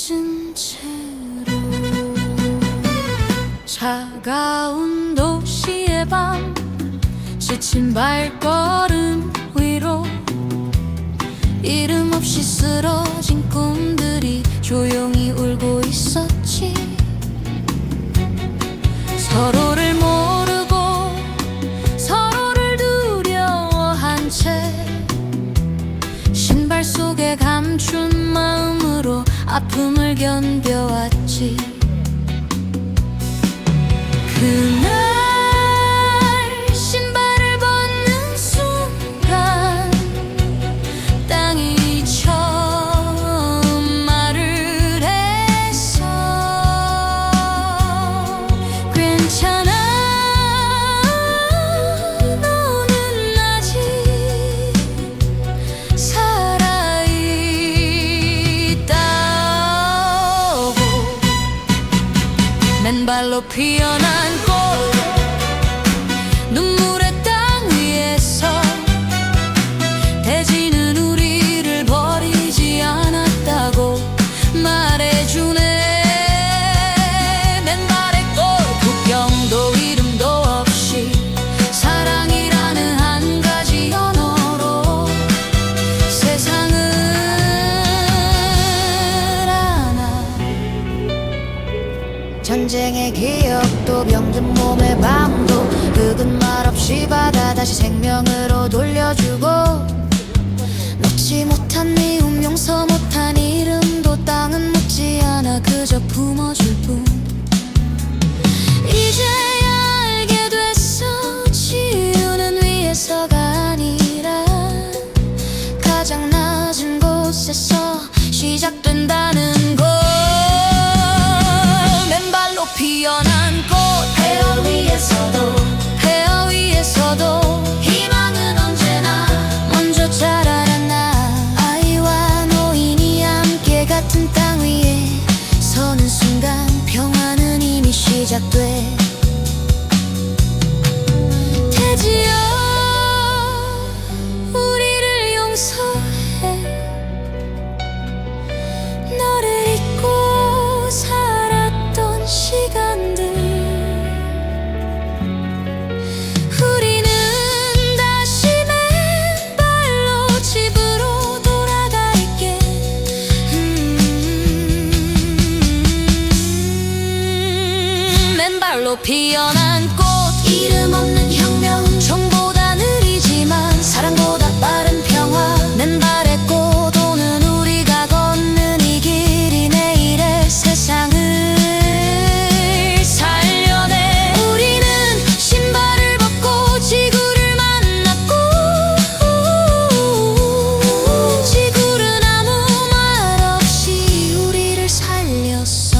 잊은 채로 차가운 도시의 밤 지친 발걸음 위로 이름 없이 쓰러진 꿈들이 조용히 울고 있었지. 서로를 모르고 서로를 두려워한 채 신발 속에 감춘 마음으로 아픔을 견뎌왔지. 그날 신발을 벗는 순간 땅이 처음 말을 했어. 괜찮아, 너는 아직 살아있다고. 맨발로 피어난 꽃 눈물의 땅 위에서 대지는 우리를 버리지 않았다고 말해주네. 맨발의 꽃 국경도 이름도 없이 사랑이라는 한 가지 언어로 세상을 안아. 전쟁의 기억도 병든 몸의 밤도 흙은 말없이 받아 다시 생명으로 돌려주고 놓지 못한 미움 용서 못한 이름도 땅은 묻지 않아 그저 품어줄 뿐. 이제야 알게 됐어. 치유는 위에서가 아니라 가장 낮은 곳에서 시작된다는 걸. 맨발로 피어난 꽃 폐허 위에서도 희망은 언제나 먼저 자라나. 아이와 노인이 함께 같은 땅 위에 서는 순간 평화는 이미 시작돼. 대지여 우리를 용서해. 너를 잊고 살았던 시간들 우리는 다시 맨발로 집으로 돌아갈게. 맨발로 피어난 꽃 이름 없는 혁명 종보다 느리지만 사랑보다 빠른 평화. 맨발의 꽃 오는 우리가 걷는 이 길이 내일의 세상을 살려내. 우리는 신발을 벗고 지구를 만났고 지구는 아무 말 없이 우리를 살렸어.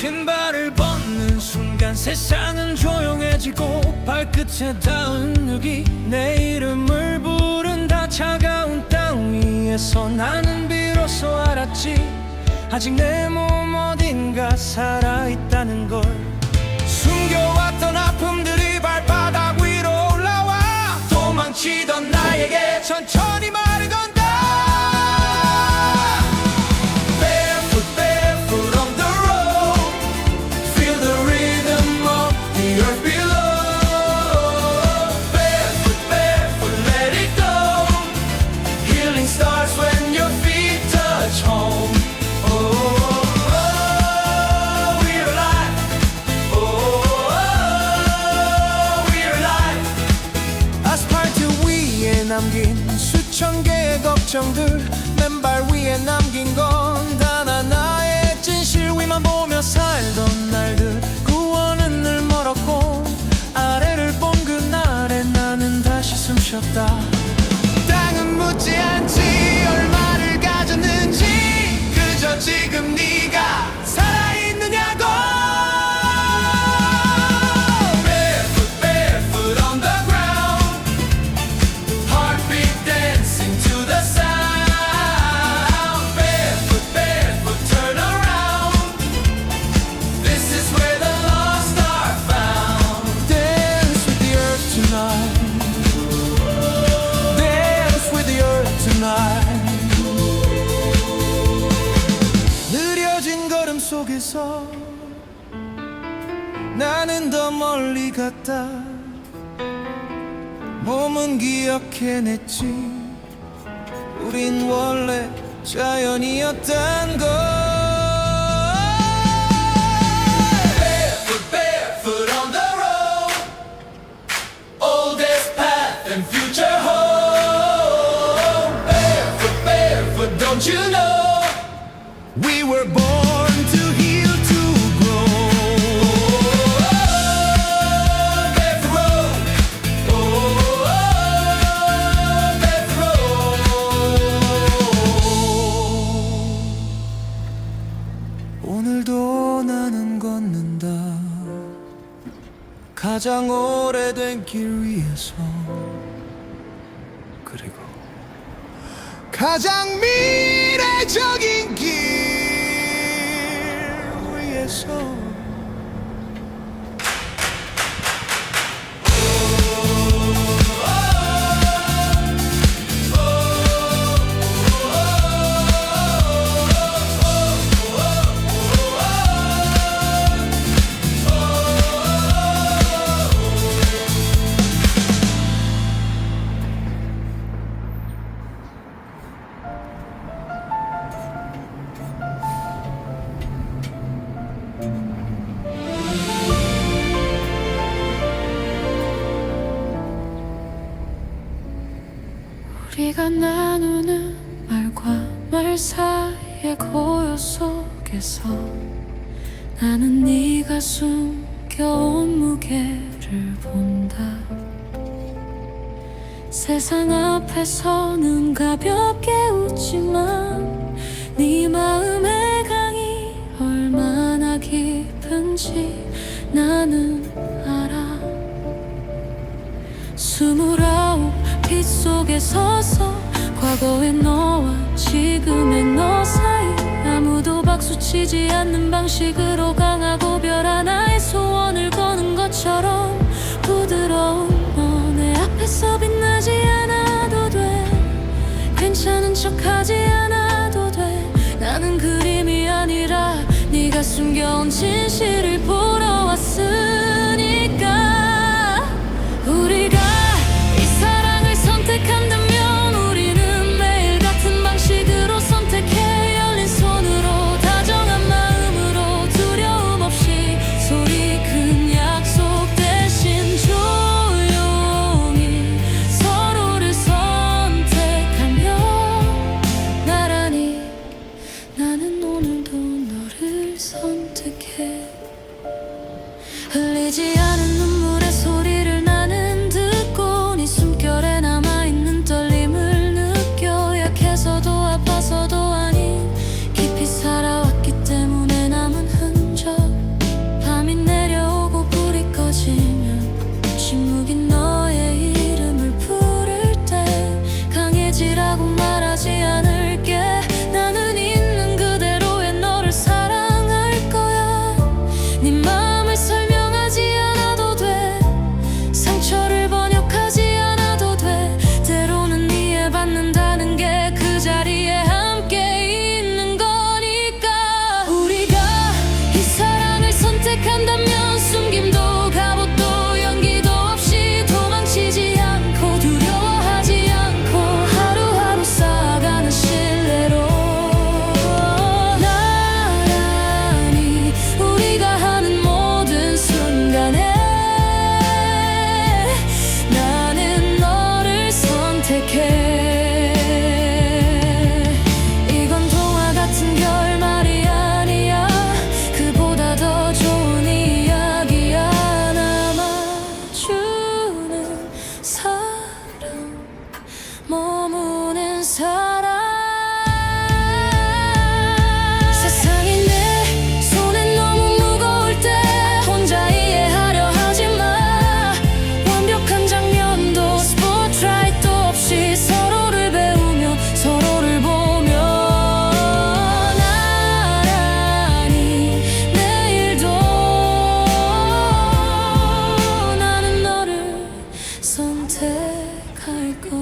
신발을 벗는 순간 세상은 조용해지고 발끝에 닿은 흙이 내 이름을 부른다. 차가운 땅 위에서 나는 비로소 알았지. 아직 내 몸 어딘가 살아있다는 걸. 숨겨왔던 아픔들이 발바닥 위로 올라와 도망치던 나에게 천천히 말을 건다. 남긴 수천 개의 걱정들 맨발 위에 남긴 건 단 하나의 진실. 위만 보며 살던 날들 구원은 늘 멀었고 아래를 본 그날에 나는 다시 숨 쉬었다. 땅은 묻지 않지 얼마를 가졌는지 그저 날 느려진 걸음 속에서 나는 더 멀리 갔다 몸은 기억해냈지 우린 원래 자연이었단 걸 Barefoot, barefoot on the road Oldest path and future home Barefoot, barefoot, don't you know We were born to heal, to grow Barefoot road Barefoot road 오늘도 나는 걷는다 가장 오래된 길 위에서 그리고 가장 미래적인 길 위에서 우리가 나누는 말과 말 사이의 고요 속에서 나는 네가 숨겨온 무게를 본다 세상 앞에서는 가볍게 웃지만 네 마음의 강이 얼마나 깊은지 나는 알아 29 빛 속에 서서 과거의 너와 지금의 너 사이 아무도 박수치지 않는 방식으로 강하고 별 하나의 소원을 거는 것처럼 부드러운 너 내 앞에서 빛나지 않아도 돼 괜찮은 척하지 않아도 돼 나는 그림이 아니라 네가 숨겨온 진실을 보러 왔으니까 우리가 이 사랑을 선택한다면 우리는 매일 같은 방식으로 선택해 열린 손으로 다정한 마음으로 두려움 없이 소리 큰 약속 대신 조용히 서로를 선택하며 나란히 나는 오늘도 너를 선택해 흘리지 않은 눈물의 소리를 나는 듣고 네 숨결에 남아있는 떨림을 느껴 약해서도 아파서도 아닌 깊이 살아왔기 때문에 남은 흔적 밤이 내려오고 불이 꺼지면 침묵인 너의 이름을 부를 때 강해지라고 말하지 않을게 나는 있는 그대로의 너를 사랑할 거야 네 마음을 설명하지 않아도 돼 상처를 번역하지 않아도 돼 때로는 이해받는다는 게 그 자리에 함께 있는 거니까 우리가 이 사랑을 선택한다면 숨김도 갑옷도 연기도 없이 도망치지 않고 두려워하지 않고 하루하루 쌓아가는 신뢰로 나란히 우리가 하는 모든 순간에 나는 너를 선택해 이건 동화 같은 결말이 아니야 그보다 더 좋은 이야기야 남아주는 사랑 머무는 사랑 세상이 내 손에 너무 무거울 때 혼자 이해하려 하지 마 완벽한 장면도 스포트라이트도 없이 서로를 배우며 서로를 보며 나란히 내일도 나는 너를 선택할 거야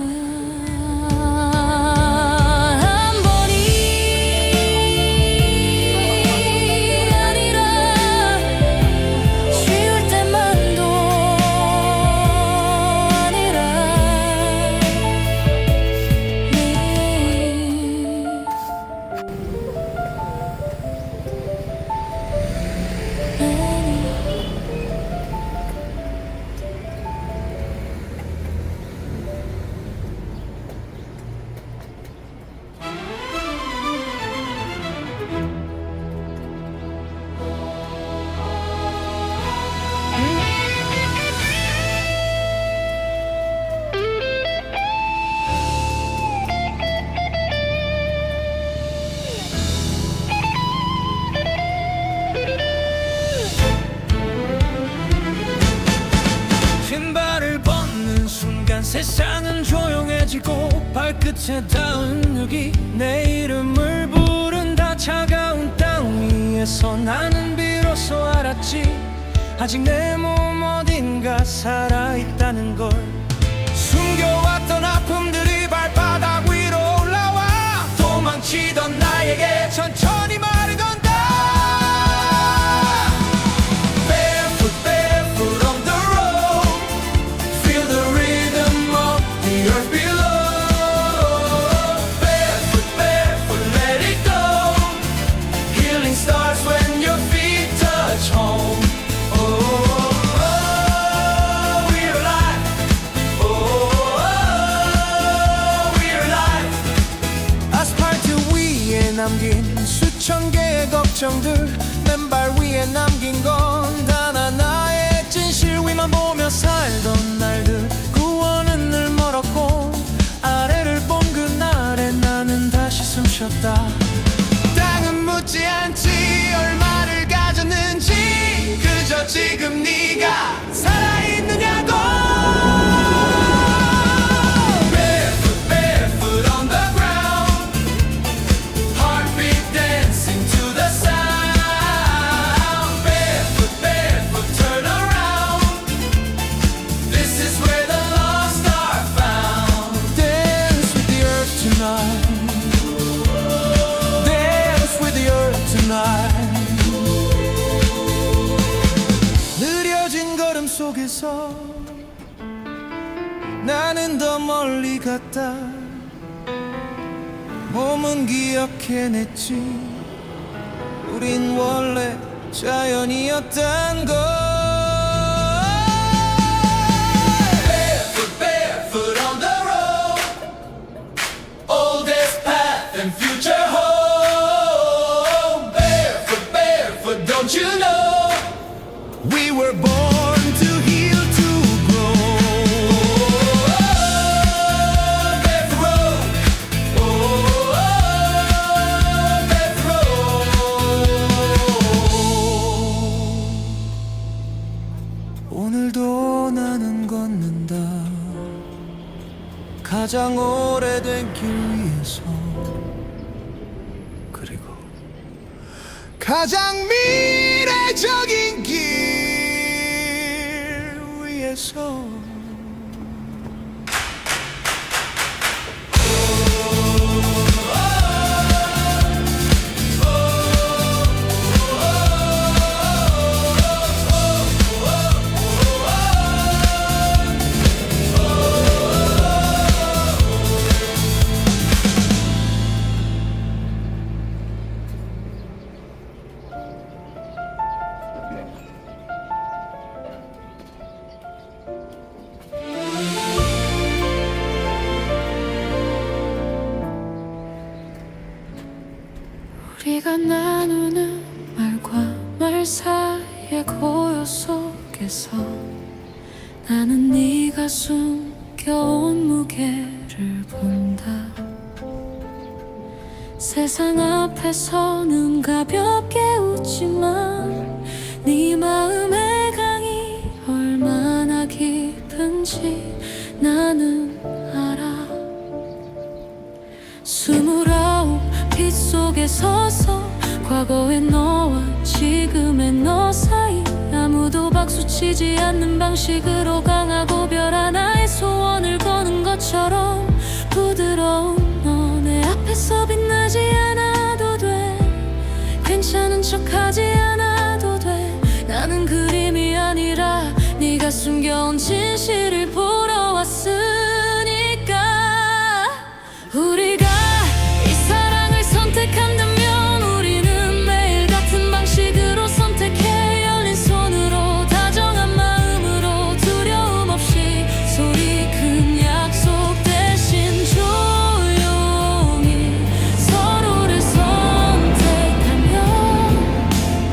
따뜻한 여기 내 이름을 부른다. 차가운 땅 위에서 나는 비로소 알았지. 아직 내 몸 어딘가 살아있다는 걸. 숨겨왔던 아픔들이 발바닥 위로 올라와 도망치던 나에게 천천히 말을 건다. Barefoot, barefoot on the road. Feel the rhythm of the earth below. Barefoot, barefoot, let it go. Healing starts when your feet touch home. Oh, oh, oh, we're alive. Oh, oh, we're alive. 아스팔트 위에 남긴 수천 개의 걱정들, 맨발 위에 남긴 건 단 하나의 진실. 위만 보며 살던 날들, 구원은 늘 멀었고 아래를 본 그날에 나는 다시 숨쉬었다. 땅은 묻지 않지 얼마를 가졌는지, 그저 지금 네가 살아있느냐고. Barefoot, barefoot on the ground. Heartbeat dancing to the sound. Barefoot, barefoot, turn around. This is where the lost are found. Dance with the earth tonight. Dance with the earth tonight. 느려진 걸음 속에서 나는 더 멀리 갔다. 몸은 기억해냈지. 우린 원래 자연이었단 걸. Barefoot, barefoot on the road. Oldest path and future home. Barefoot, barefoot, don't you know? We were born to heal, to grow. Barefoot road. Barefoot road. 오늘도 나는 걷는다. 가장 오래된 길 위에서, 그리고 가장 미래적인 길 위에서. 우리가 나누는 말과 말 사이의 고요 속에서 나는 네가 숨겨온 무게를 본다. 세상 앞에서는 가볍게 웃지만 네 마음의 강이 얼마나 깊은지 나는 알아. 29 빛 속에 서서 과거의 너와 지금의 너 사이, 아무도 박수치지 않는 방식으로 강하고 별 하나의 소원을 거는 것처럼 부드러운 너 내 앞에서 빛나지 않아도 돼. 괜찮은 척하지 않아도 돼. 나는 그림이 아니라 네가 숨겨온 진실을 보러 왔으니까. 우리가 이 사랑을 선택한다면 우리는 매일 같은 방식으로 선택해. 열린 손으로 다정한 마음으로 두려움 없이 소리 큰 약속 대신 조용히 서로를 선택하며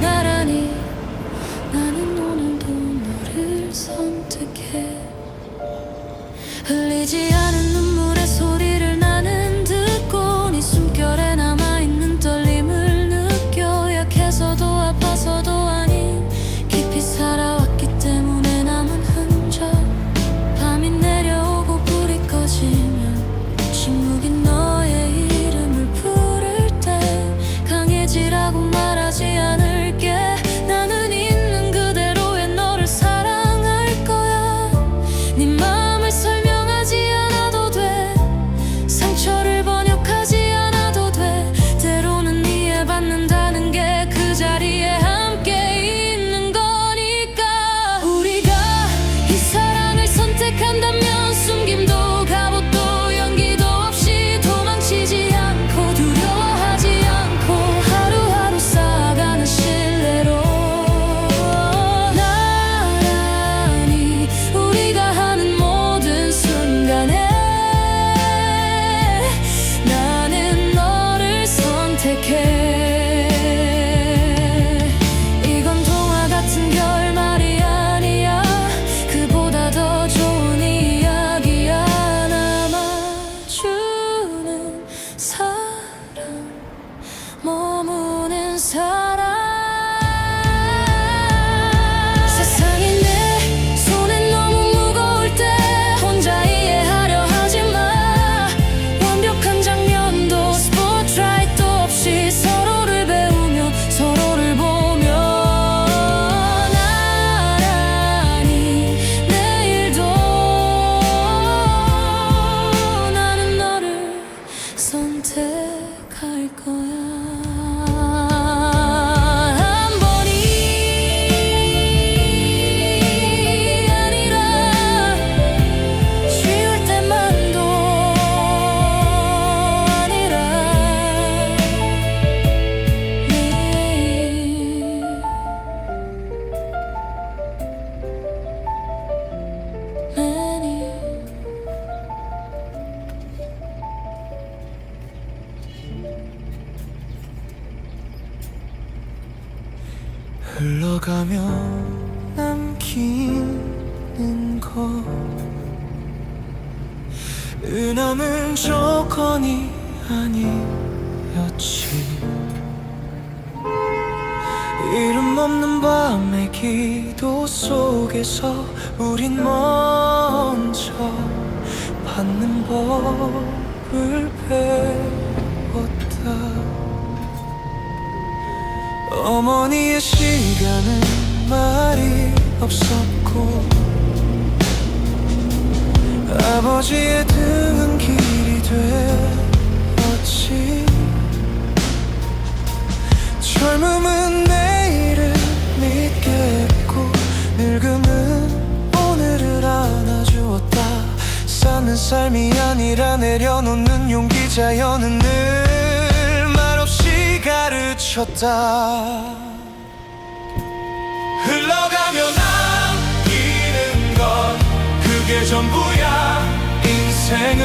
나란히 나는 오늘도 너를 선택해. 사랑 머무는 사랑 세상이 내 손에 너무 무거울 때 혼자 이해하려 하지 마 완벽한 장면도 스포트라이트 없이 서로를 배우며 서로를 보며 나란히 내일도 나는 너를 선택할 거야 한 번이 아니라 쉬울 때만도 아니라 매일 흘러가며 남기는 것 은함은 조건이 아니었지 이름 없는 밤의 기도 속에서 우린 먼저 받는 법을 배웠다 어머니의 시간은 말이 없었고 아버지의 등은 길이 되었지 젊음은 내일을 믿게 했고 늙음은 오늘을 안아주었다 쌓는 삶이 아니라 내려놓는 용기 자연은 늘 말없이 가르쳤다 흘러가며 남기는 것 그게 전부야 인생은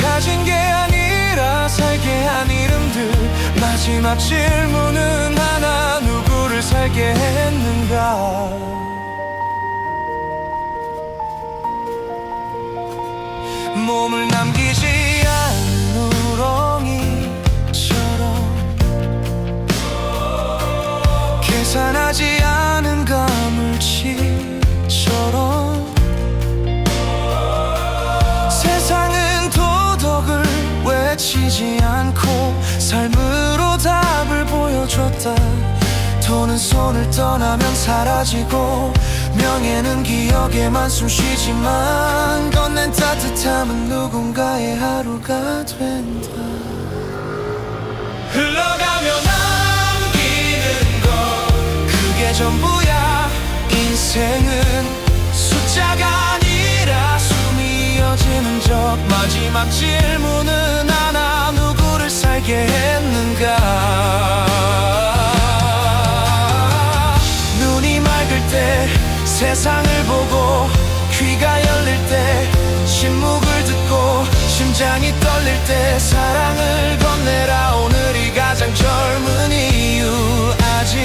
가진 게 아니라 살게 한 이름들 마지막 질문은 하나 누구를 살게 했는가 몸을 남기지 않은 우렁이처럼 계산하지 않은 가물치처럼 세상은 도덕을 외치지 않고 삶으로 답을 보여줬다 돈은 손을 떠나면 사라지고 명예는 기억에만 숨쉬지만 건넨 따뜻함은 누군가의 하루가 된다 흘러가며 남기는 것 그게 전부야 인생은 숫자가 아니라 숨이 이어지는 적 마지막 질문은 하나 누구를 살게 했는가 눈이 맑을 때 세상을 보고 귀가 열릴 때 침묵을 듣고 심장이 떨릴 때 사랑을 건네라 오늘이 가장 젊은 이유 아직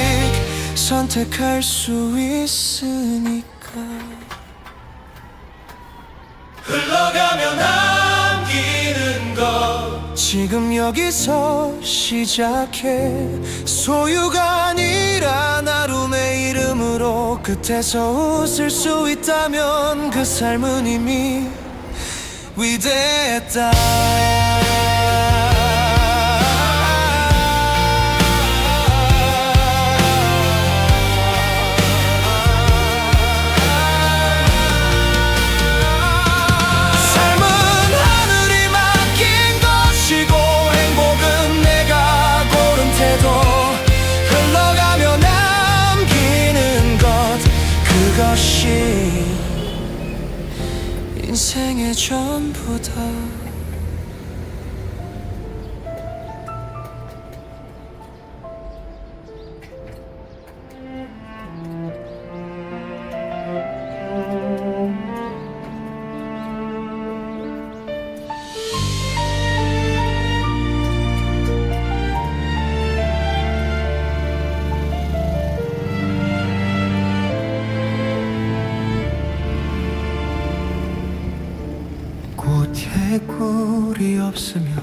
선택할 수 있으니까 흘러가며 남기는 것 지금 여기서 시작해 소유가 아니라 나름의 이름으로 끝에서 웃을 수 있다면 그 삶은 이미 위대했다 그것이 인생의 전부다 꿀이 없으면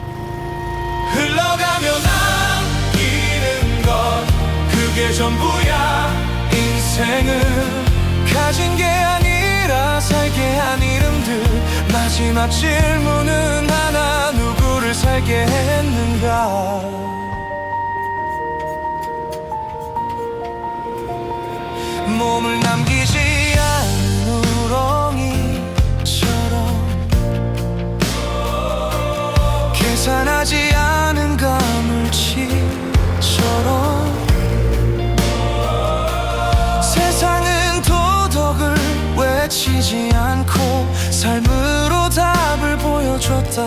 그게 전부야. 인생은 가진 게 아니라 살게 한 이름들. 마지막 질문은 하나, 누구를 살게 했는가. 몸을 남기지 않은 우렁이처럼, 계산하지 않은 가물치처럼, 세상은 도덕을 외치지 않고 삶으로 답을 보여줬다.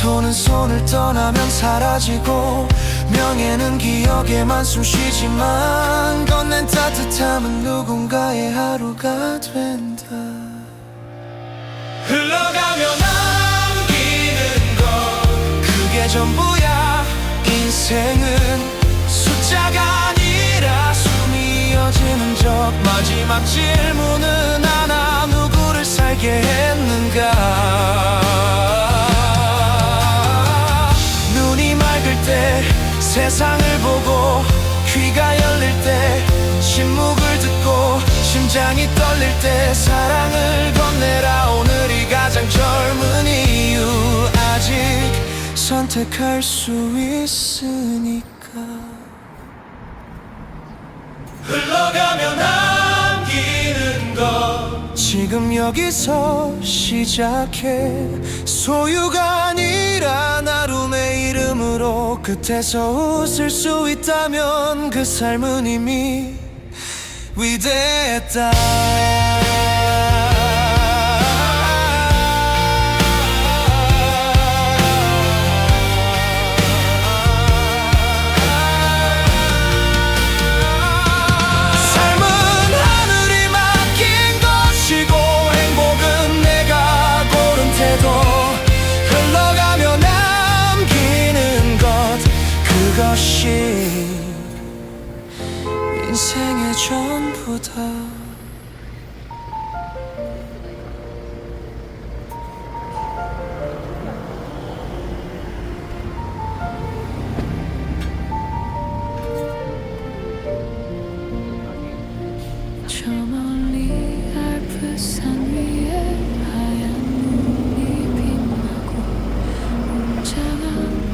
돈은 손을 떠나면 사라지고 명예는 기억에만 숨쉬지만 건넨 따뜻함은 누군가의 하루가 된다. 흘러가며 남기는 것, 그게 전부야. 인생은 숫자가 아니라 숨이 이어지는 적. 마지막 질문은 하나, 누구를 살게 했는가. 눈이 맑을 때 세상을 보고, 귀가 열릴 때 침묵을 듣고, 심장이 떨릴 때 사랑을 건네라. 오늘이 가장 젊은 이유, 아직 선택할 수 있으니까. 흘러가며 남기는 것, 지금 여기서 시작해. 소유가 아니라 나름의 이름으로 끝에서 웃을 수 있다면 그 삶은 이미 위대했다. 그것이 인생의 전부다. 저 멀리 알프산 위에 하얀 눈이 빛나고 웅장한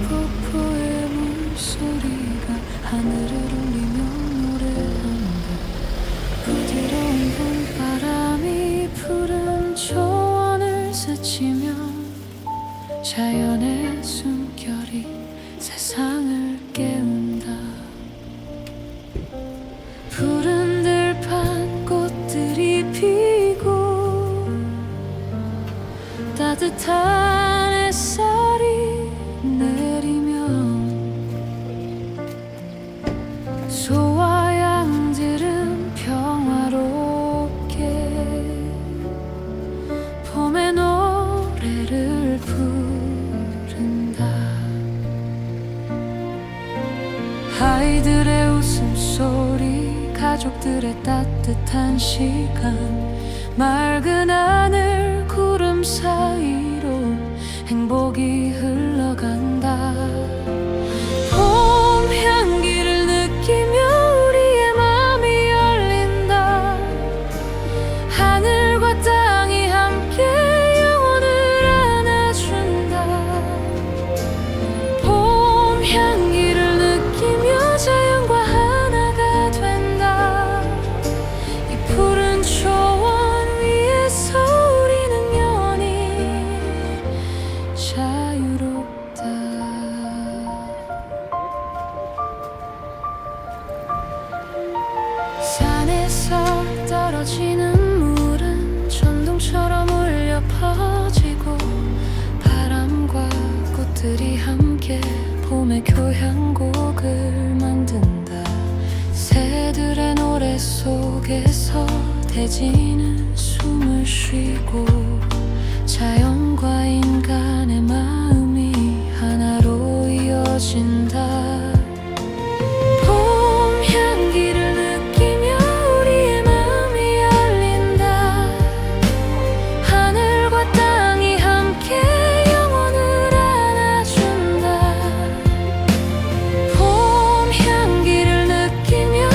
폭포의 물소리가 하늘을 울리며 노래한다. 부드러운 봄바람이 푸른 초원을 스치며 자연의 숨결이 세상을 깨운다. 푸른 들판 꽃들이 피고 따뜻한 햇살이 내리면 소와 양들은 평화롭게 봄의 노래를 부른다. 아이들의 웃음소리, 가족들의 따뜻한 시간, 맑은 하늘 구름 사이로 행복이 흘러간다. 봄 향기를 느끼며 우리의 마음이 열린다. 하늘과 땅이 함께 영혼을 안아준다. 봄 향기를 느끼며 자연과 하나가 된다. 이 푸른 초원 위에서 우리는 영원히 자유롭다. 산에서 떨어지는 물은 천둥처럼 울려 퍼지고 바람과 꽃들이 함께 봄의 교향곡을 만든다. 새들의 노래 속에서 대지는 숨을 쉬고 자연과 인간의 마음이 하나로 이어진다. 봄 향기를 느끼며 우리의 마음이 열린다. 하늘과 땅이 함께 영혼을 안아준다. 봄 향기를 느끼며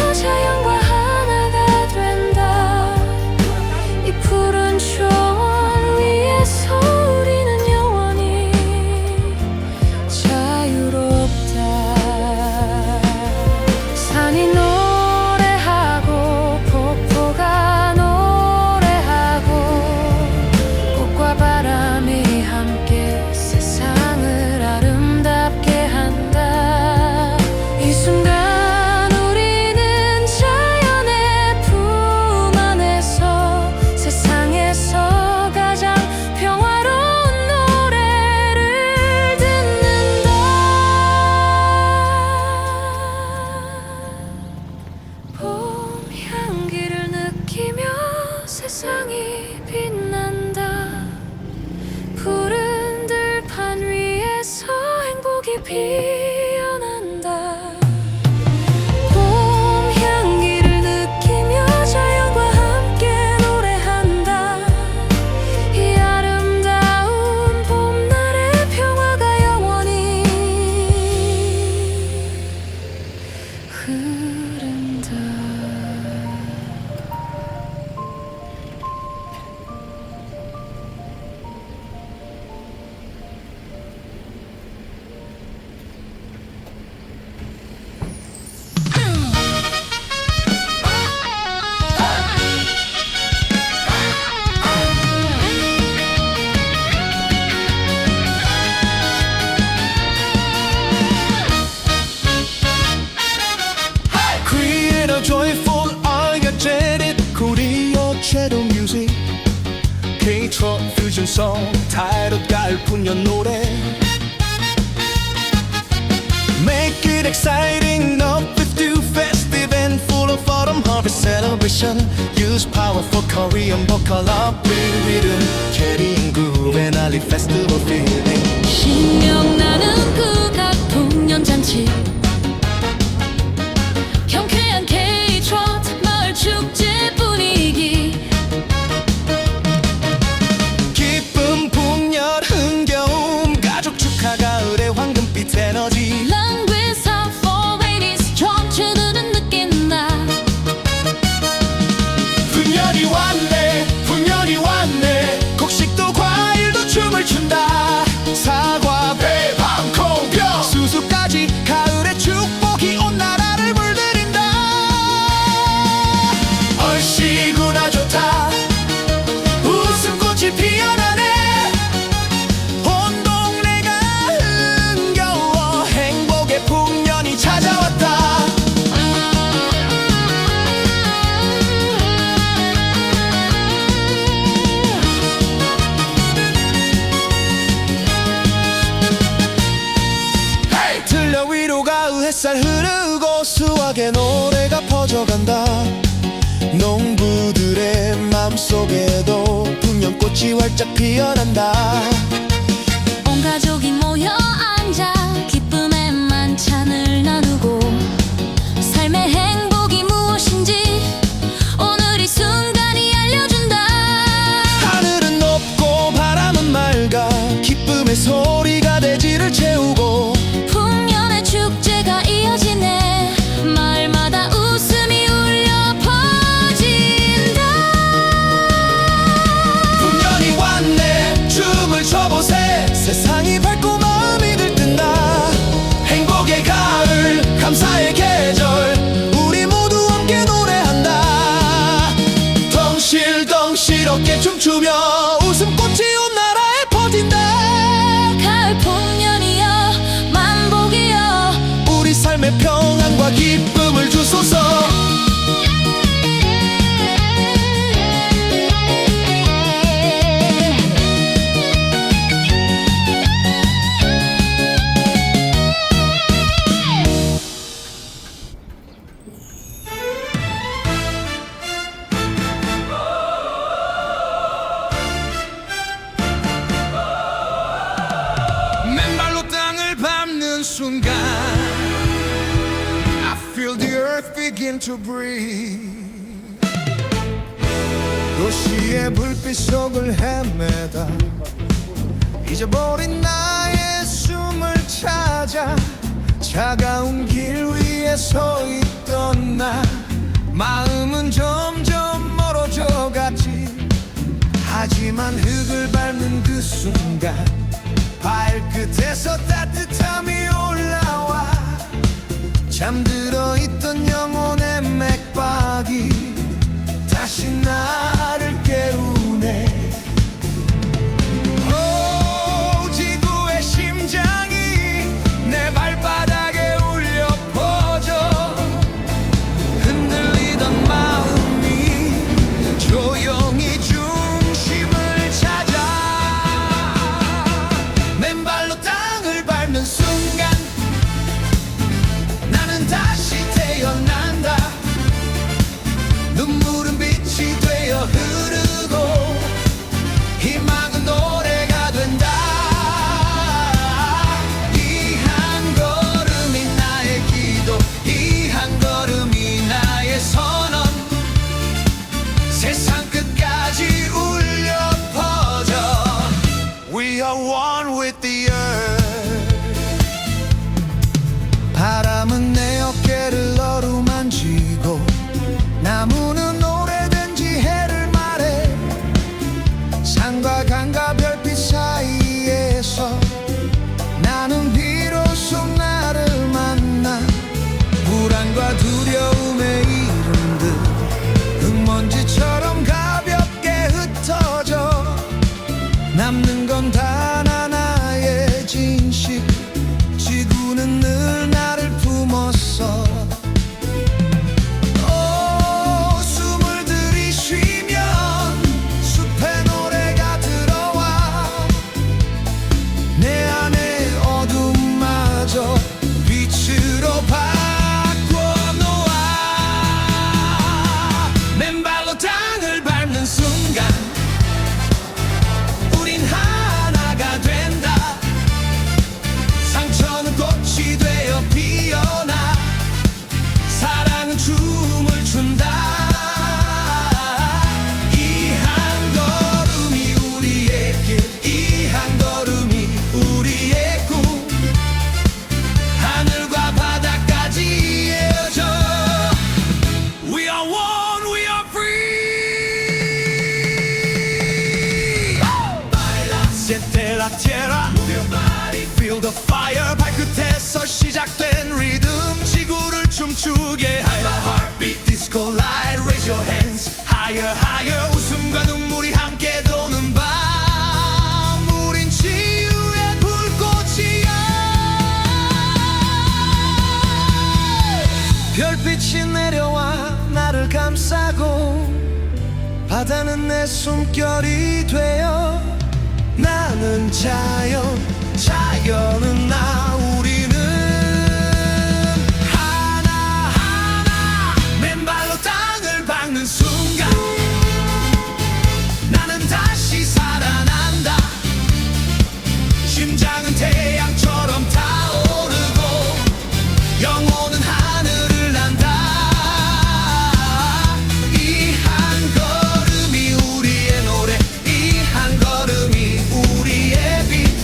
피어난다. 봄 향기를 느끼며 자연과 함께 노래한다. 이 아름다운 봄날의 평화가 영원히 흐른다. Create a joyful, energetic Korea 최도 뮤직 K-Trop 퓨전 송 타이롯 가을 풍년 노래 Make it exciting, uplifting, festive and full of autumn harvest celebration Use power for Korean vocal upbeat rhythm Carrying groove and Ali festival feeling 신명나는 국악 풍년잔치 경쾌한 K-Trop 마을 축제 분위기 기쁨 풍년 흥겨움 가족 축하 가을의 황금빛 에너지 Language of four ladies 전체들은 느낀다. 풍년이 왔네 풍년이 왔네 곡식도 과일도 춤을 춘다 사과 배밤 콩뼈 수수까지 가을의 축복이 온 나라를 물들인다 얼씨구나 좋다 웃음꽃이 피어나네 온 동네가 흥겨워 행복의 풍년이 찾아왔다 들려 위로 가을 햇살 흐르고 수확의 노래가 퍼져간다 농부들의 맘속에도 풍년꽃이 활짝 피어난다 온 가족이 모여 앉아 기쁨의 만찬을 나누고 삶의 행복이 무엇인지 오늘 이 순간이 알려준다. 하늘은 높고 바람은 맑아 기쁨의 소리가 대지를 채우고 풍년의 축제가 이어지네. 마을마다 웃음이 울려 퍼진다. 풍년이 왔네 춤을 춰보세 세상이 밝고 마음이 들뜬다 행복의 가을 감사의 계절 우리 모두 함께 노래한다 덩실덩실 어깨 춤추며 웃음꽃이 온 나라에 퍼진다 가을 풍년이여 만복이여 우리 삶의 평안과 기쁨을 주소서 맨발로 땅을 밟는 순간 I feel the earth begin to breathe 도시의 불빛 속을 헤매다 잊어버린 나의 숨을 찾아 차가운 길 위에 서 있던 나 마음은 점점 멀어져 갔지 하지만 흙을 밟는 그 순간 발끝에서 따뜻함이 올라와 잠들어 있던 영혼의 맥박이 다시 나를 깨우네 오 지구의 심장이 내 발바닥에 울려 퍼져 흔들리던 마음이 조용히 중심을 찾아 맨발로 땅을 밟는 순간 나는 다시 태어난다 눈물은 빛이 되어 흐르고 희망은 노래가 된다 이 지구는 늘 나를 품었어. 오, 숨을 들이쉬면 숲의 노래가 들어와. 내 안의 어둠마저 빛으로 바꿔놓아. 맨발로 땅을 밟는 순간 우린 하나가 된다. 상처는 꽃이 되어 피어나. 사랑은 춤을 춘다. 이 한 걸음이 우리의 길, 이 한 걸음이 우리의 꿈. 하늘과 바다까지 이어져. We are one, we are free. Baila, siente la tierra, move your body, feel the fire. 발끝에서 시작된 리듬 지구를 춤추게 해. My heartbeat, disco light, raise your hands higher, higher. 웃음과 눈물이 함께 도는 밤. 우린 치유의 불꽃이야. 별빛이 내려와 나를 감싸고. 바다는 내 숨결이 되어. 나는 자연, 자연은 나. 우리는 하나하나. 맨발로 땅을 밟는 순간 나는 다시 살아난다. 심장은 태양처럼 타오르고 영혼은 하늘을 난다. 이 한 걸음이 우리의 노래, 이 한 걸음이 우리의 빛.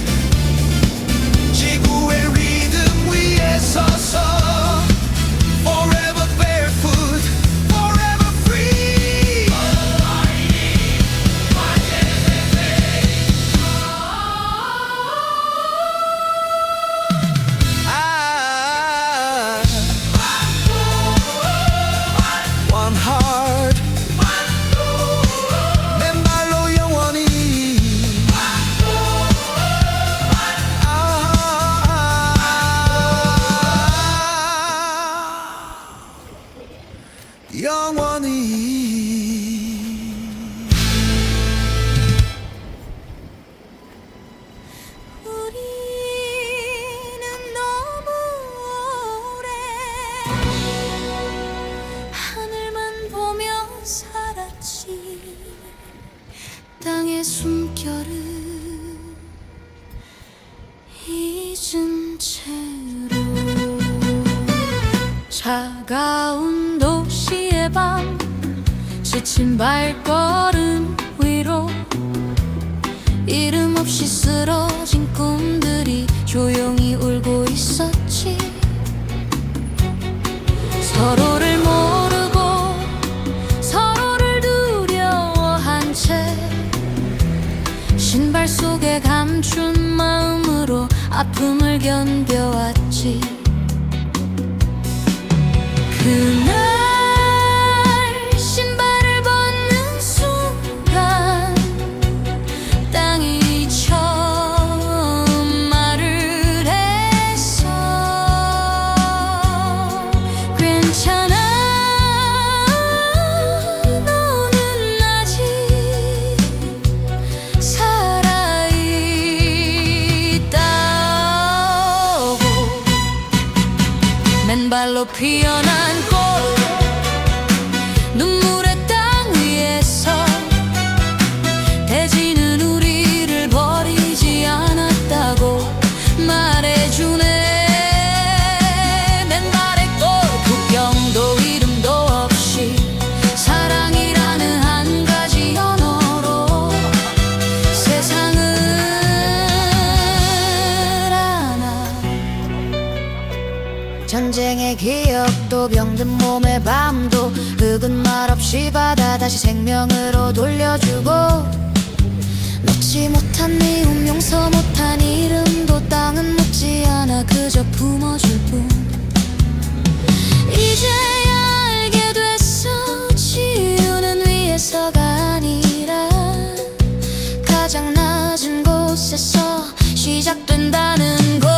지구의 리듬 위에 서서 Forever barefoot, forever free. One heart, 맨발로 영원히. 영원히. 우리는 너무 오래 하늘만 보며 살았지. 땅의 숨결을 잊은 채로. 차가운 도시의 밤, 지친 발걸음 위로 이름 없이 쓰러진 꿈들이 조용히 울고 있었지. 서로를 모르고 서로를 두려워한 채 신발 속에 감춘 마음으로 아픔을 견뎌왔지. 그날 신발을 벗는 순간 땅이 처음 말을 했어. 괜찮아, 너는 아직 살아있다고. 맨발로 피어난 꽃, 눈물의 땅 위에서 대지는 우리를 버리지 않았다고 말해주네. 맨발의 꽃, 국경도 이름도 없이 사랑이라는 한 가지 언어로 세상을 안아. 전쟁의 기억도 병든 몸의 밤도 흙은 말없이 받아 다시 생명으로 돌려주고. 놓지 못한 미움, 용서 못한 이름도 땅은 묻지 않아 그저 품어줄 뿐. 이제야 알게 됐어, 치유는 위에서가 아니라 가장 낮은 곳에서 시작된다는 걸.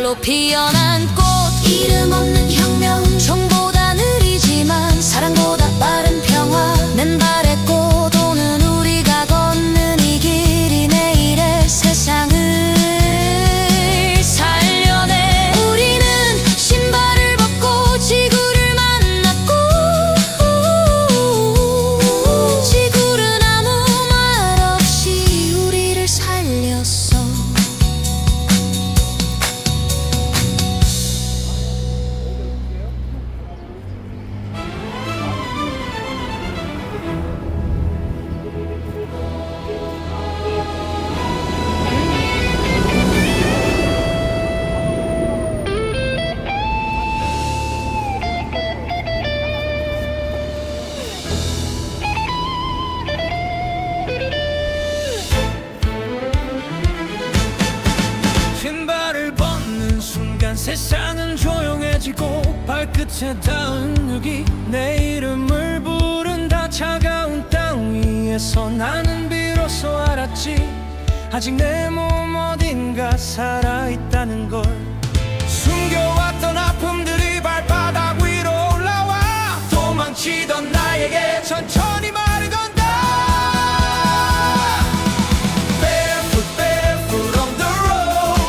홀로 피어난 꽃 이름 없는 혁명 총보다 느리지만 사랑보다 빠른 평화 맨발의 꽃 오는 우리가 걷는 이 길이 내일의 세상을 살려내 우리는 신발을 벗고 지구를 만났고 지구는 아무 말 없이 우리를 살렸어 신발을 벗는 순간 세상은 조용해지고 발끝에 닿은 흙이 내 이름을 부른다 차가운 땅 위에서 나는 비로소 알았지 아직 내 몸 어딘가 살아있다는 걸 숨겨왔던 아픔들이 발바닥 위로 올라와 도망치던 나에게 천천히 말을 건다 Barefoot, barefoot on the road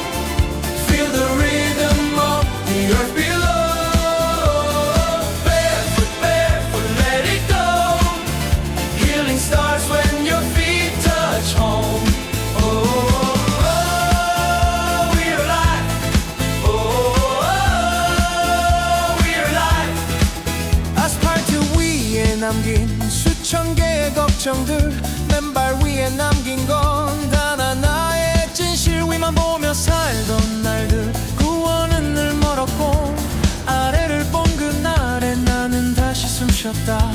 Feel the rhythm of the earth below Barefoot, barefoot, let it go Healing starts when your feet touch home Oh, oh, oh, we're alive Oh, oh, oh, we're alive 아스팔트 위에 남긴 수천 개의 걱정들 맨발 위에 남긴 건 단 하나의 진실 위만 보며 살던 날들 구원은 늘 멀었고 아래를 본 그날에 나는 다시 숨 쉬었다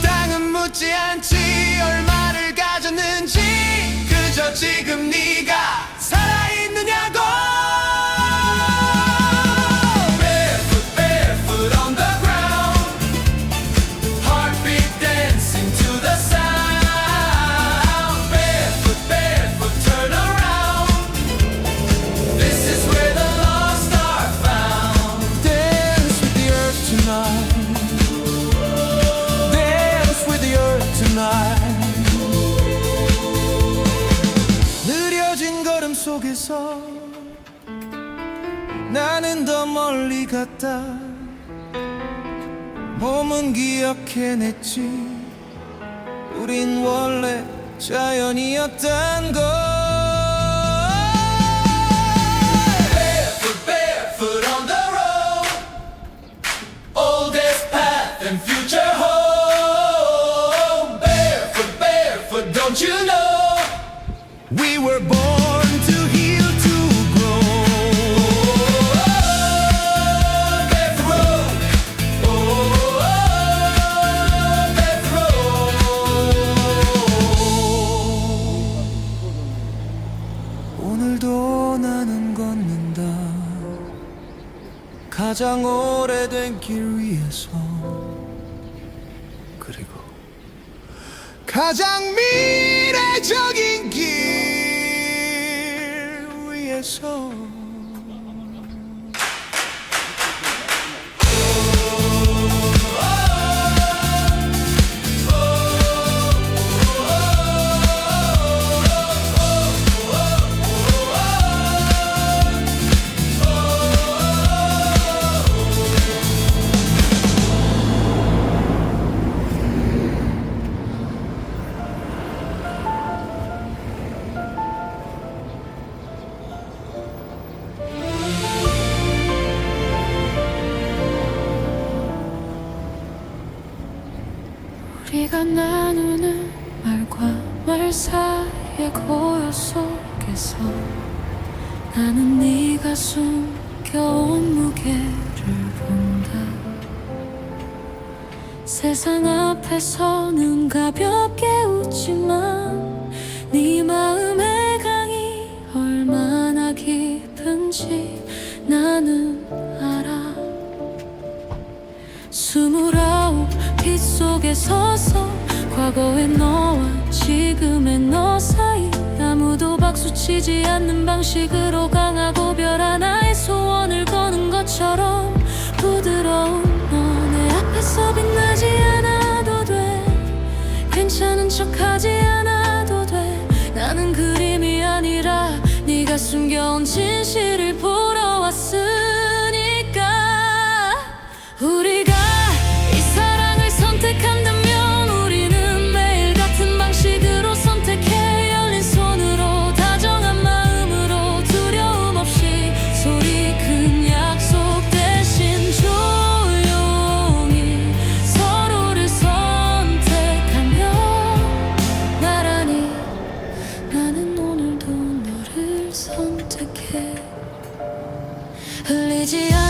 땅은 묻지 않지 얼마를 가졌는지 그저 지금 네가 살아있느냐고 Barefoot, barefoot on the ground Heartbeat dancing to the sound Barefoot, barefoot, turn around This is where the lost are found Dance with the earth tonight Dance with the earth tonight 느려진 걸음 속에서 나는 더 멀리 갔다 몸은 기억해냈지 우린 원래 자연이었단 걸 Barefoot, barefoot on the road Oldest path and future home Barefoot, barefoot, don't you know We were born to heal, to grow Barefoot road Barefoot road 오늘도 나는 걷는다 가장 오래된 길 위에서 그리고 가장 미래적인 길 위에서 우리가 나누는 말과 말 사이의 고요 속에서 나는 네가 숨겨온 무게를 본다 세상 앞에서는 가볍게 웃지만 네 마음의 강이 얼마나 깊은지 나는 알아 29 빛 속에 서서 과거의 너와 지금의 너 사이 아무도 박수 치지 않는 방식으로 강하고 별 하나의 소원을 거는 것처럼 부드러운 너 내 앞에서 빛나지 않아도 돼 괜찮은 척하지 않아도 돼 나는 그림이 아니라 네가 숨겨온 진실을 보러 왔으니까 우리가 이 사랑을 선택한다면 우리는 매일 같은 방식으로 선택해 열린 손으로 다정한 마음으로 두려움 없이 소리 큰 약속 대신 조용히 서로를 선택하며 나란히 나는 오늘도 너를 선택해 흘리지 않아